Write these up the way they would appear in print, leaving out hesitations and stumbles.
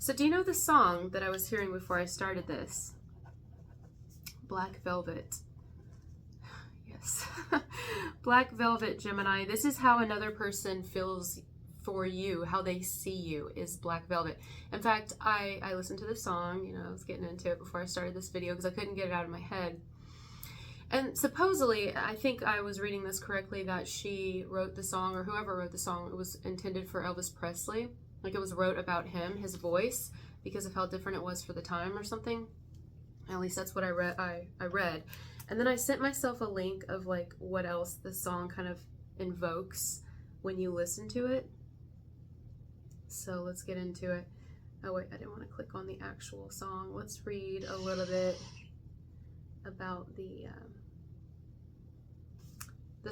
So do you know the song that I was hearing before I started this? Black Velvet. Yes. Black Velvet, Gemini. This is how another person feels for you, how they see you, is Black Velvet. In fact, I listened to the song, you know, I was getting into it before I started this video because I couldn't get it out of my head. And supposedly, I think I was reading this correctly, that she wrote the song, or whoever wrote the song, it was intended for Elvis Presley. Like it was wrote about him, his voice, because of how different it was for the time or something. At least that's what I read. And then I sent myself a link of like what else the song kind of invokes when you listen to it. So let's get into it. Oh wait, I didn't want to click on the actual song. Let's read a little bit about the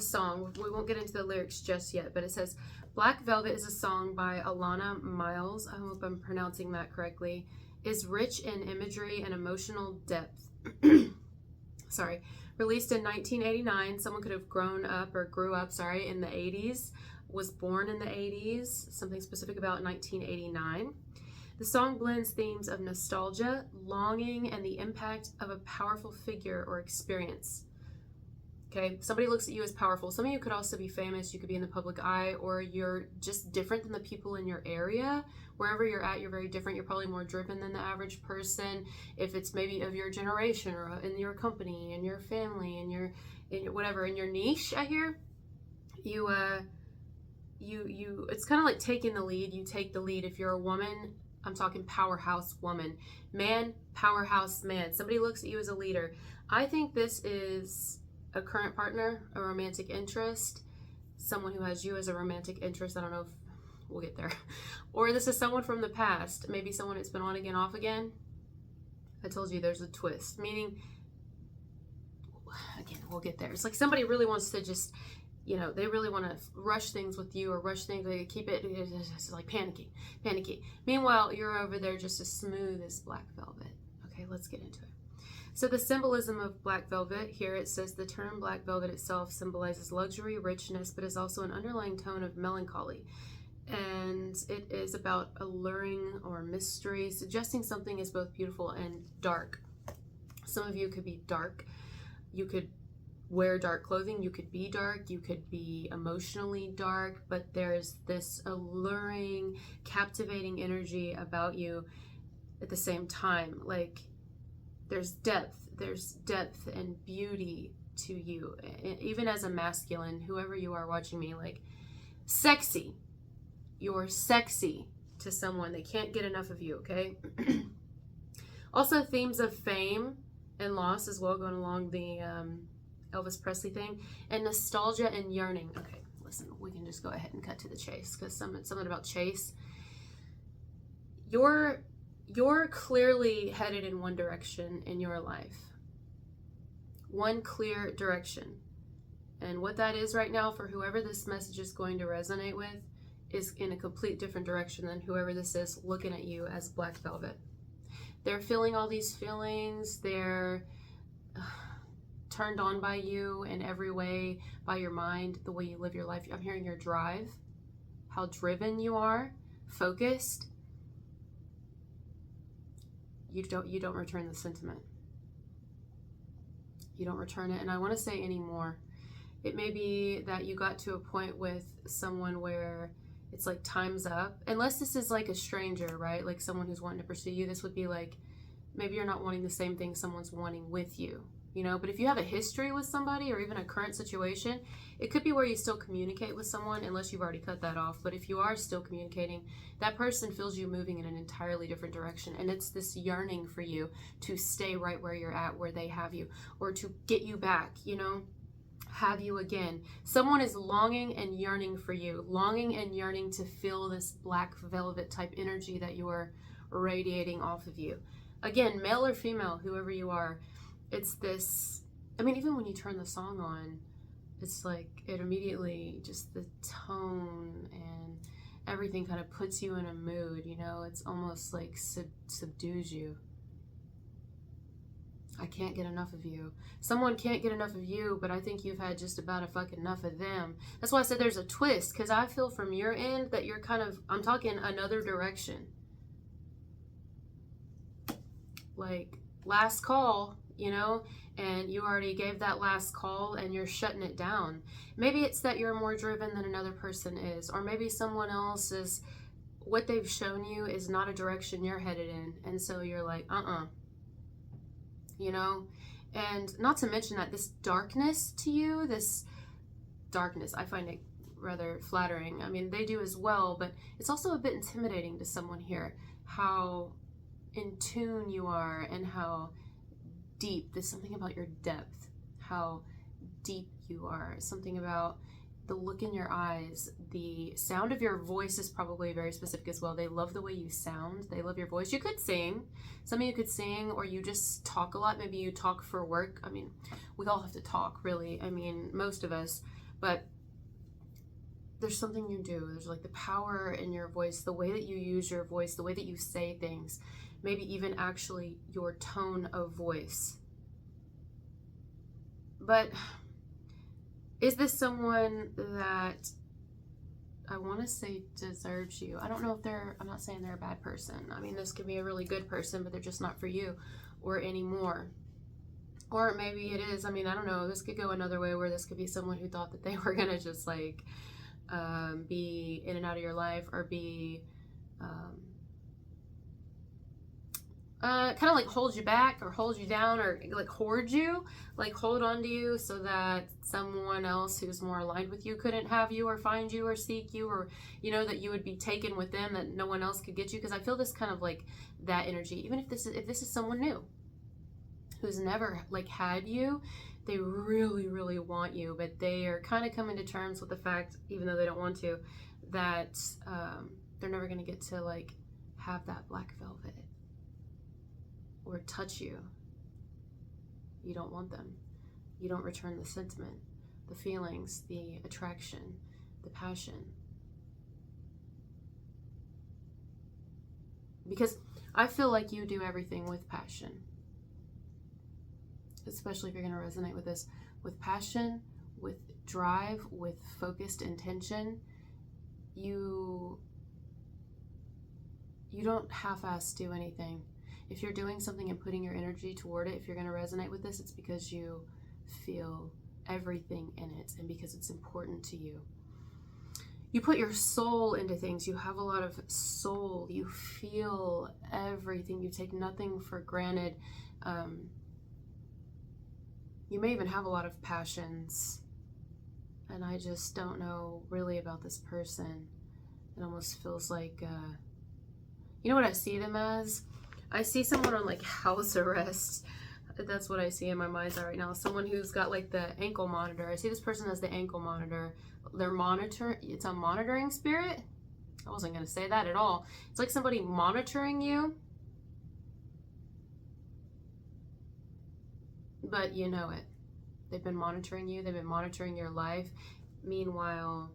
song. We won't get into the lyrics just yet, but it says, Black Velvet is a song by Alana Miles, I hope I'm pronouncing that correctly, is rich in imagery and emotional depth. Sorry. Released in 1989, someone could have grew up, in the 80s, was born in the 80s, something specific about 1989. The song blends themes of nostalgia, longing, and the impact of a powerful figure or experience. Okay, somebody looks at you as powerful. Some of you could also be famous. You could be in the public eye, or you're just different than the people in your area. Wherever you're at, you're very different. You're probably more driven than the average person. If it's maybe of your generation, or in your company, in your family, in your whatever, in your niche, I hear, it's kind of like taking the lead. You take the lead. If you're a woman, I'm talking powerhouse woman. Man, powerhouse man. Somebody looks at you as a leader. I think this is a current partner, a romantic interest, someone who has you as a romantic interest. I don't know if we'll get there. Or this is someone from the past, maybe someone that's been on again, off again. I told you there's a twist, meaning, again, we'll get there. It's like somebody really wants to just, you know, they really want to rush things with you, or rush things, they keep it's like panicky. Meanwhile, you're over there just as smooth as black velvet. Okay, let's get into it. So the symbolism of black velvet, here it says the term black velvet itself symbolizes luxury, richness, but is also an underlying tone of melancholy. And it is about alluring or mystery, suggesting something is both beautiful and dark. Some of you could be dark. You could wear dark clothing. You could be dark. You could be emotionally dark. But there's this alluring, captivating energy about you at the same time. Like, there's depth and beauty to you, even as a masculine, whoever you are watching me, like sexy. You're sexy to someone. They can't get enough of you, okay? Also, themes of fame and loss as well, going along the Elvis Presley thing, and nostalgia and yearning. Okay, listen, we can just go ahead and cut to the chase, because something about chase. You're clearly headed in one direction in your life. One clear direction. And what that is right now, for whoever this message is going to resonate with, is in a complete different direction than whoever this is looking at you as black velvet. They're feeling all these feelings. They're turned on by you in every way, by your mind, the way you live your life. I'm hearing your drive, how driven you are, focused. You don't return the sentiment. You don't return it. And I want to say anymore. It may be that you got to a point with someone where it's like time's up. Unless this is like a stranger, right? Like someone who's wanting to pursue you. This would be like, maybe you're not wanting the same thing someone's wanting with you. You know, but if you have a history with somebody, or even a current situation, it could be where you still communicate with someone, unless you've already cut that off. But if you are still communicating, that person feels you moving in an entirely different direction. And it's this yearning for you to stay right where you're at, where they have you, or to get you back, you know, have you again. Someone is longing and yearning for you, longing and yearning to feel this black velvet type energy that you are radiating off of you. Again, male or female, whoever you are. It's this, I mean, even when you turn the song on, it's like it immediately, just the tone and everything kind of puts you in a mood, you know. It's almost like subdues you. I can't get enough of you. Someone can't get enough of you, but I think you've had just about a fuck enough of them. That's why I said there's a twist, because I feel from your end that you're kind of, I'm talking another direction. like last call, you know, and you already gave that last call and you're shutting it down. Maybe it's that you're more driven than another person is, or maybe someone else is, what they've shown you is not a direction you're headed in, and so you're like, you know. And not to mention that this darkness to you, this darkness, I find it rather flattering. I mean, they do as well, but it's also a bit intimidating to someone here, how in tune you are and how deep. There's something about your depth, how deep you are, something about the look in your eyes, the sound of your voice is probably very specific as well. They love the way you sound. They love your voice. You could sing. Some of you could sing, or you just talk a lot. Maybe you talk for work. I mean, we all have to talk, really. I mean, most of us. But there's something you do. There's like the power in your voice, the way that you use your voice, the way that you say things, maybe even actually your tone of voice. But is this someone that I want to say deserves you? I don't know if I'm not saying they're a bad person. I mean, this could be a really good person, but they're just not for you or anymore. Or maybe it is. I mean, I don't know. This could go another way, where this could be someone who thought that they were going to just like be in and out of your life, or be kind of like hold you back or hold you down, or like hoard you, like hold on to you so that someone else who's more aligned with you couldn't have you or find you or seek you, or, you know, that you would be taken with them, that no one else could get you. Because I feel this kind of like that energy. Even if this is someone new who's never like had you, they really, really want you, but they are kind of coming to terms with the fact, even though they don't want to, that they're never going to get to like have that black velvet or touch you. You don't want them. You don't return the sentiment, the feelings, the attraction, the passion. Because I feel like you do everything with passion. Especially if you're going to resonate with this, with passion, with drive, with focused intention. You don't half-ass do anything. If you're doing something and putting your energy toward it, if you're going to resonate with this, it's because you feel everything in it, and because it's important to you. You put your soul into things. You have a lot of soul. You feel everything. You take nothing for granted. You may even have a lot of passions, and I just don't know really about this person. It almost feels like, you know what I see them as? I see someone on like house arrest. That's what I see in my mind's eye right now. Someone who's got like the ankle monitor. I see this person as the ankle monitor. It's a monitoring spirit. I wasn't going to say that at all. It's like somebody monitoring you, but you know it. They've been monitoring you. They've been monitoring your life. Meanwhile,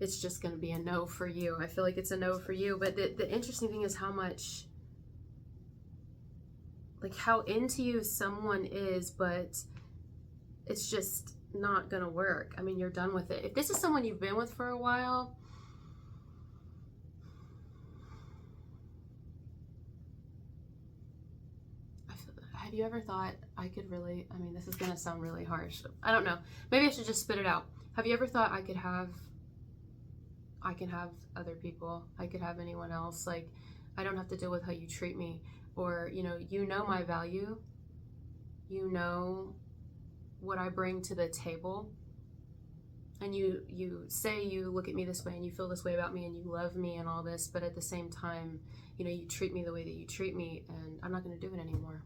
it's just going to be a no for you. I feel like it's a no for you. But the interesting thing is how much, like how into you someone is, but it's just not going to work. I mean, you're done with it. If this is someone you've been with for a while, have you ever thought I could really, I mean, this is going to sound really harsh. I don't know. Maybe I should just spit it out. Have you ever thought I can have other people? I could have anyone else. Like, I don't have to deal with how you treat me. Or, you know my value. You know what I bring to the table. And you say you look at me this way and you feel this way about me and you love me and all this. But at the same time, you treat me the way that you treat me, and I'm not going to do it anymore.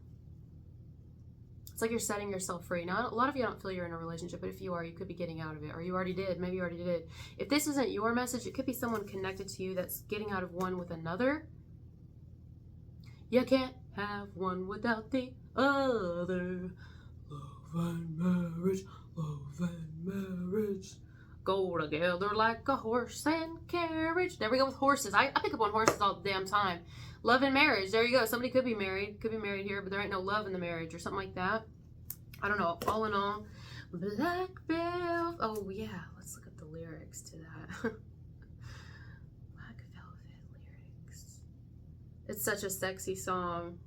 It's like you're setting yourself free. Now, a lot of you don't feel you're in a relationship, but if you are, you could be getting out of it, or you already did. Maybe you already did. If this isn't your message, it could be someone connected to you that's getting out of one with another. You can't have one without the other. Love and marriage, love and marriage go together like a horse and carriage. There we go with horses. I pick up on horses all the damn time. Love and marriage. There you go. Somebody could be married here, but there ain't no love in the marriage or something like that. I don't know. All in all, Black Velvet. Oh, yeah. Let's look up the lyrics to that. Black Velvet lyrics. It's such a sexy song.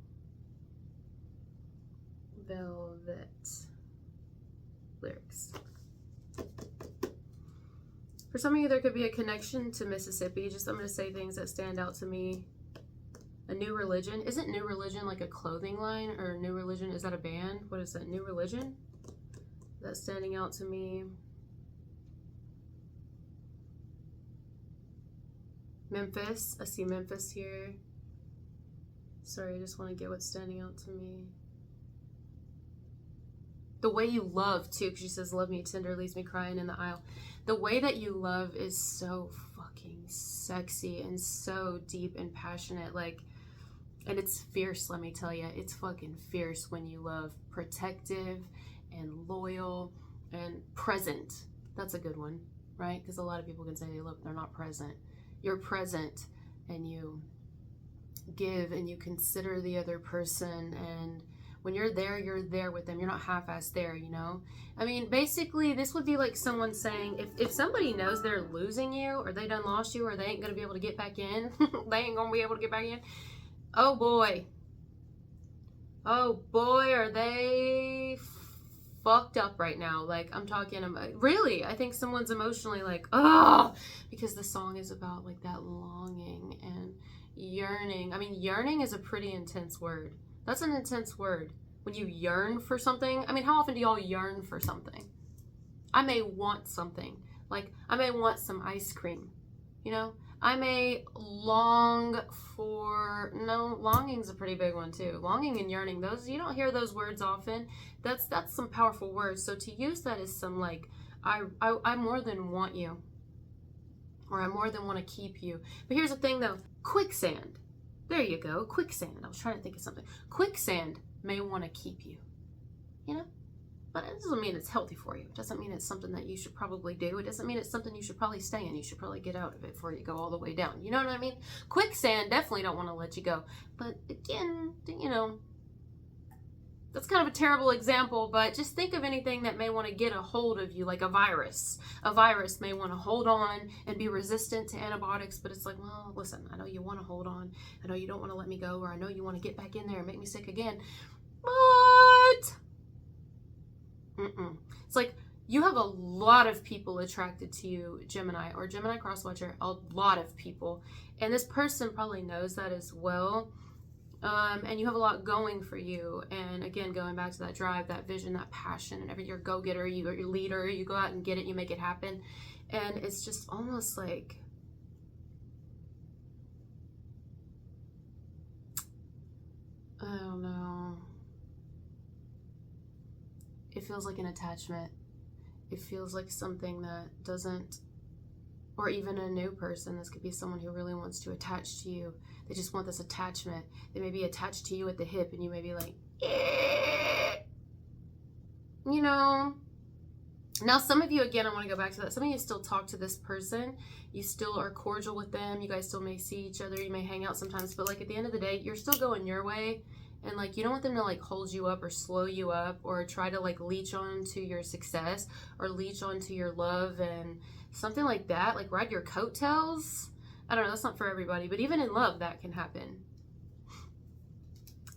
Velvet lyrics. For some of you, there could be a connection to Mississippi. Just I'm going to say things that stand out to me. A New Religion. Isn't New Religion like a clothing line? Or New Religion, is that a band? What is that? New Religion? That's standing out to me. Memphis. I see Memphis here. Sorry, I just want to get what's standing out to me. The way you love, too, because she says, love me tender, leaves me crying in the aisle. The way that you love is so fucking sexy and so deep and passionate. Like, and it's fierce, let me tell you. It's fucking fierce when you love. Protective and loyal and present. That's a good one, right? Because a lot of people can say they love, they're not present. You're present and you give and you consider the other person, and when you're there with them. You're not half-assed there, you know? I mean, basically, this would be like someone saying, if somebody knows they're losing you, or they done lost you, or they ain't gonna be able to get back in, they ain't gonna be able to get back in, oh boy, are they fucked up right now. Like, I'm talking about, really, I think someone's emotionally like, oh, because the song is about like that longing and yearning. I mean, yearning is a pretty intense word. That's an intense word. When you yearn for something, I mean, how often do y'all yearn for something? I may want something. Like, I may want some ice cream, you know? I may long for, no, longing's a pretty big one too. Longing and yearning, those, you don't hear those words often. That's some powerful words. So to use that as some like, I more than want you, or I more than want to keep you. But here's the thing though, quicksand. There you go, quicksand. I was trying to think of something. Quicksand may want to keep you, you know? But it doesn't mean it's healthy for you. It doesn't mean it's something that you should probably do. It doesn't mean it's something you should probably stay in. You should probably get out of it before you go all the way down. You know what I mean? Quicksand definitely don't want to let you go. But again, you know, that's kind of a terrible example, but just think of anything that may want to get a hold of you, like a virus. A virus may want to hold on and be resistant to antibiotics, but it's like, well, listen, I know you want to hold on. I know you don't want to let me go, or I know you want to get back in there and make me sick again. But it's like you have a lot of people attracted to you, Gemini, or Gemini cross-watcher, a lot of people. And this person probably knows that as well. And you have a lot going for you. And again, going back to that drive, that vision, that passion, and you're a go-getter, you're your leader, you go out and get it, you make it happen. And it's just almost like, I don't know. It feels like an attachment. It feels like something that doesn't, or even a new person. This could be someone who really wants to attach to you. They just want this attachment. They may be attached to you at the hip, and you may be like, you know. Now, some of you, again, I want to go back to that. Some of you still talk to this person. You still are cordial with them. You guys still may see each other. You may hang out sometimes. But, like, at the end of the day, you're still going your way. And, like, you don't want them to, like, hold you up or slow you up or try to, like, leech on to your success or leech on to your love and something like that. Like, ride your coattails. I don't know. That's not for everybody. But even in love, that can happen.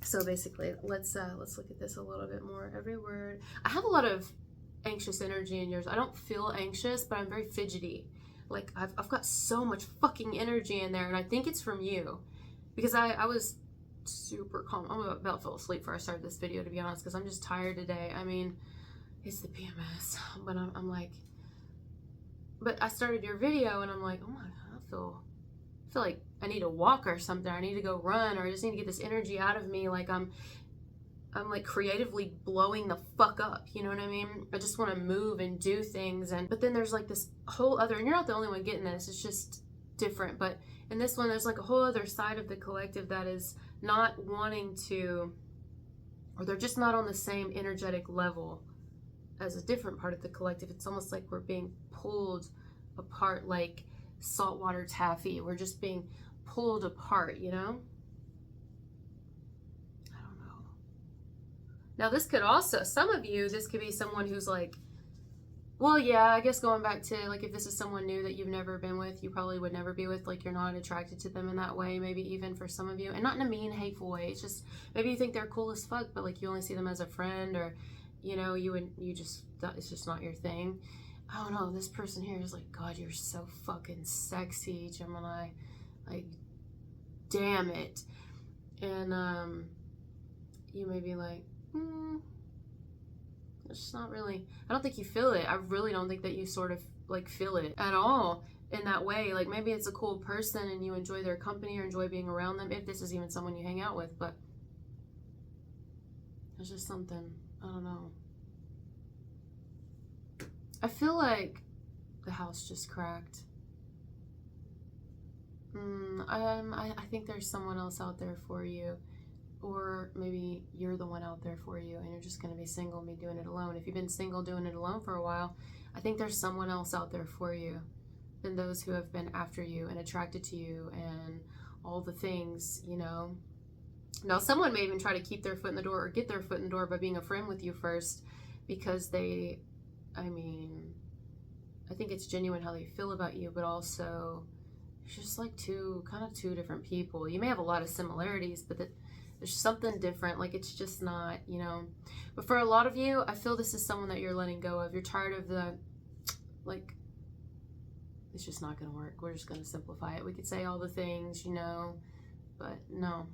So, basically, let's look at this a little bit more. Every word. I have a lot of anxious energy in yours. I don't feel anxious, but I'm very fidgety. Like, I've got so much fucking energy in there, and I think it's from you. Because I was super calm. I'm about to fall asleep before I started this video, to be honest, because I'm just tired today. I mean, it's the PMS, but I'm like, but I started your video and I'm like, oh my God, I feel like I need to walk or something. I need to go run, or I just need to get this energy out of me. Like I'm like creatively blowing the fuck up. You know what I mean? I just want to move and do things. But then there's like this whole other, and you're not the only one getting this. It's just different. But in this one, there's like a whole other side of the collective that is not wanting to, or they're just not on the same energetic level as a different part of the collective. It's almost like we're being pulled apart like saltwater taffy. We're just being pulled apart, you know? I don't know. Now this could also, some of you, this could be someone who's like, Well, yeah, I guess going back to, like, if this is someone new that you've never been with, you probably would never be with, like, you're not attracted to them in that way, maybe even for some of you, and not in a mean, hateful way. It's just, maybe you think they're cool as fuck, but, like, you only see them as a friend, or, you know, it's just not your thing. I don't know, this person here is like, God, you're so fucking sexy, Gemini. Like, damn it. And, you may be like, it's just not really, I don't think you feel it. I really don't think that you sort of like feel it at all in that way. Like, maybe it's a cool person and you enjoy their company or enjoy being around them, if this is even someone you hang out with, but there's just something, I don't know. I feel like the house just cracked. I think there's someone else out there for you. Or maybe you're the one out there for you and you're just going to be single and be doing it alone. If you've been single doing it alone for a while, I think there's someone else out there for you than those who have been after you and attracted to you and all the things, you know. Now, someone may even try to keep their foot in the door or get their foot in the door by being a friend with you first, because I think it's genuine how they feel about you, but also it's just like two different people. You may have a lot of similarities, but there's something different. Like, it's just not, you know. But for a lot of you, I feel this is someone that you're letting go of. You're tired of the, like, it's just not going to work. We're just going to simplify it. We could say all the things, you know, but no.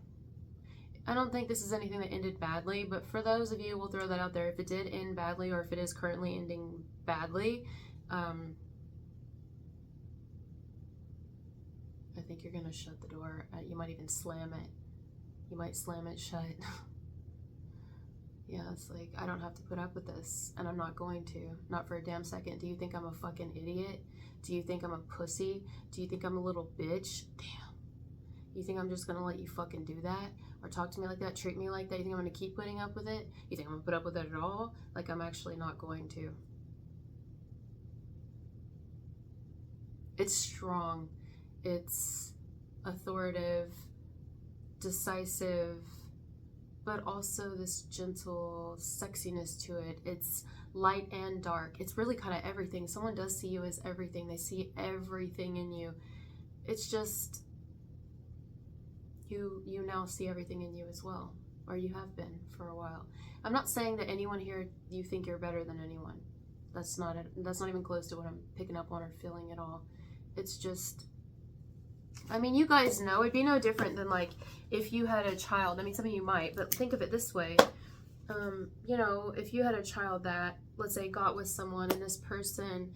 I don't think this is anything that ended badly, but for those of you, we'll throw that out there. If it did end badly, or if it is currently ending badly, I think you're going to shut the door. You might even slam it. You might slam it shut. Yeah, it's like, I don't have to put up with this, and I'm not going to. Not for a damn second. Do you think I'm a fucking idiot? Do you think I'm a pussy? Do you think I'm a little bitch? Damn. You think I'm just gonna let you fucking do that? Or talk to me like that? Treat me like that? You think I'm gonna keep putting up with it? You think I'm gonna put up with it at all? Like, I'm actually not going to. It's strong. It's authoritative, decisive, but also this gentle sexiness to it. It's light and dark. It's really kind of everything. Someone does see you as everything. They see everything in you. It's just, you now see everything in you as well, or you have been for a while. I'm not saying that anyone here, you think you're better than anyone. That's not even close to what I'm picking up on or feeling at all. It's just, I mean, you guys know, it'd be no different than, like, if you had a child. I mean, some of you might, but think of it this way. You know, if you had a child that, let's say, got with someone, and this person,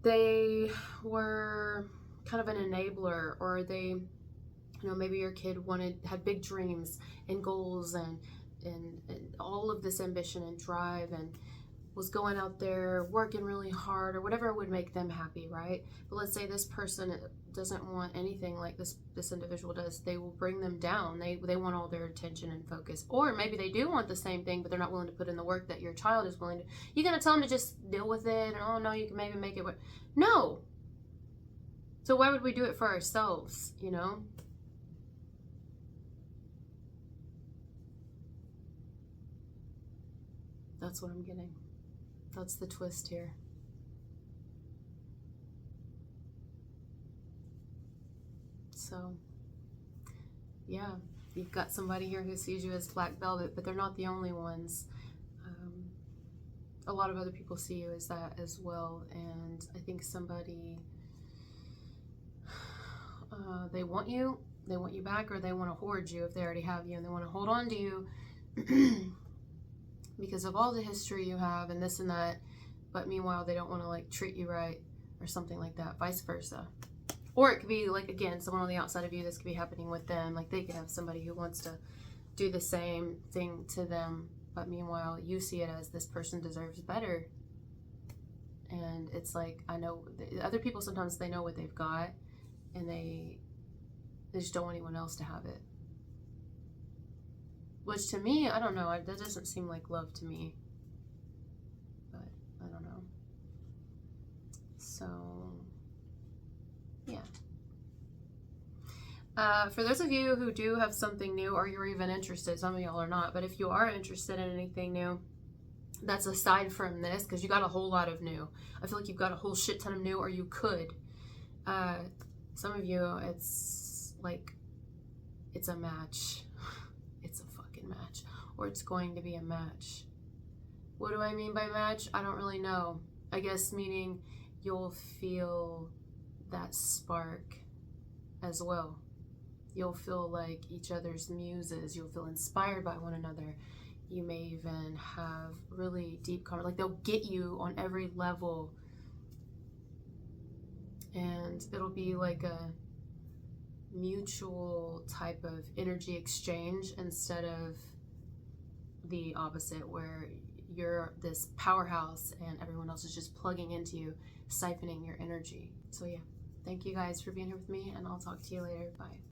they were kind of an enabler, or they, you know, maybe your kid had big dreams and goals and all of this ambition and drive, and was going out there working really hard, or whatever would make them happy, right? But let's say this person doesn't want anything like this individual does. They will bring them down. They want all their attention and focus. Or maybe they do want the same thing, but they're not willing to put in the work that your child is willing to. You're gonna tell them to just deal with it, and oh no, you can maybe make it work. No. So why would we do it for ourselves, you know? That's what I'm getting. That's the twist here. So, yeah, you've got somebody here who sees you as black velvet, but they're not the only ones. A lot of other people see you as that as well, and I think somebody, they want you back, or they want to hoard you if they already have you, and they want to hold on to you because of all the history you have and this and that, but meanwhile they don't want to, like, treat you right or something like that, vice versa. Or it could be, like, again, someone on the outside of you, this could be happening with them. Like, they could have somebody who wants to do the same thing to them, but meanwhile you see it as this person deserves better. And it's like, I know other people, sometimes they know what they've got, and they just don't want anyone else to have it. Which, to me, I don't know, that doesn't seem like love to me. But I don't know. So, yeah. For those of you who do have something new, or you're even interested, some of y'all are not, but if you are interested in anything new, that's aside from this, because you got a whole lot of new. I feel like you've got a whole shit ton of new, or you could. Some of you, it's like, it's a match. It's a fucking match. Or it's going to be a match. What do I mean by match? I don't really know. I guess meaning you'll feel that spark as well. You'll feel like each other's muses. You'll feel inspired by one another. You may even have really deep conversation. Like, they'll get you on every level. And it'll be like a mutual type of energy exchange instead of the opposite, where you're this powerhouse and everyone else is just plugging into you, siphoning your energy. So yeah, thank you guys for being here with me, and I'll talk to you later. Bye.